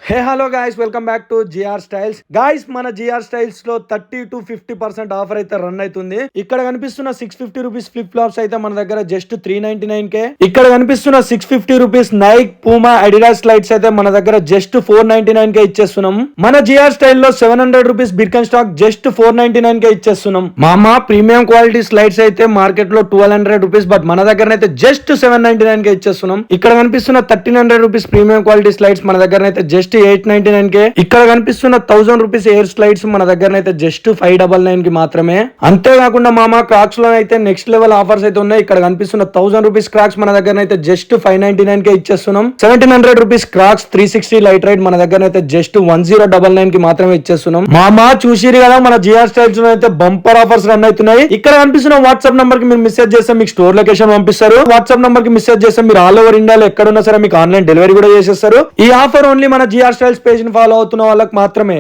Hey hello guys, welcome back to GR Styles. Guys, మన GR Styles లో 30 to 50% offer అయితే run అవుతుంది. ఇక్కడ కనిపిస్తున్న 650 రూపీస్ ఫ్లిప్ ఫ్లాప్స్ అయితే మన దగ్గర జస్ట్ 399K. ఇక్కడ కనిపిస్తున్న 650 rupees Nike Puma Adidas slides అయితే మన దగ్గర జస్ట్ 499K ఇచ్చేస్తున్నాం. మన జిఆర్ స్టైల్ లో 700 రూపీస్ బిర్కన్ స్టాక్ జస్ట్ 499K ఇచ్చేస్తున్నాం. మామా ప్రీమియం క్వాలిటీ స్లైడ్స్ అయితే మార్కెట్ లో 1200 రూపీస్, బట్ మన దగ్గర అయితే జస్ట్ 799K ఇచ్చేస్తున్నాం. ఇక్కడ కనిపిస్తున్న 1300 రూపీస్ ప్రీమియం క్వాలిటీ స్లైడ్స్ మన దగ్గర అయితే జస్ట్ 899K. ఇక్కడ కనిపిస్తున్న 1000 రూపీస్ ఎయిర్ స్లైడ్స్ మన దగ్గర అయితే జస్ట్ 599 కి మాత్రమే. అంతేకాకుండా మామా క్రాక్స్ లో అయితే నెక్స్ట్ లెవెల్ ఆఫర్స్ అయితే ఉన్నాయి. ఇక్కడ కనిపిస్తున్న 1000 రూపీస్ క్రాక్స్ మన దగ్గర అయితే జస్ట్ 599K ఇచ్చేస్తున్నాం. 1700 రూపీస్ క్రాక్స్ 360 లైట్ రైడ్ మన దగ్గర అయితే జస్ట్ 1099 కి మాత్రమే ఇచ్చేస్తున్నాం. మామా చూసిరు కదా, మన జిఆర్ స్టైల్స్ లో అయితే బంపర్ ఆఫర్స్ రన్ అవుతున్నాయి. ఇక్కడ కనిపిస్తున్న వాట్సాప్ నంబర్ కి మీరు మెసేజ్ చేస్తే మీకు స్టోర్ లొకేషన్ పంపిస్తారు. వాట్సాప్ నంబర్ కి మెసేజ్ చేస్తే మీరు ఆల్ ఓవర్ ఇండియాలో ఎక్కడున్నా సరే మీకు ఆన్లైన్ డెలివరీ కూడా చేసేస్తారు. ఈ ఆఫర్ ఓన్లీ మన జిఆర్ స్టైల్స్ పేజ్ ని ఫాలో అవుతున్న వాళ్ళకి మాత్రమే.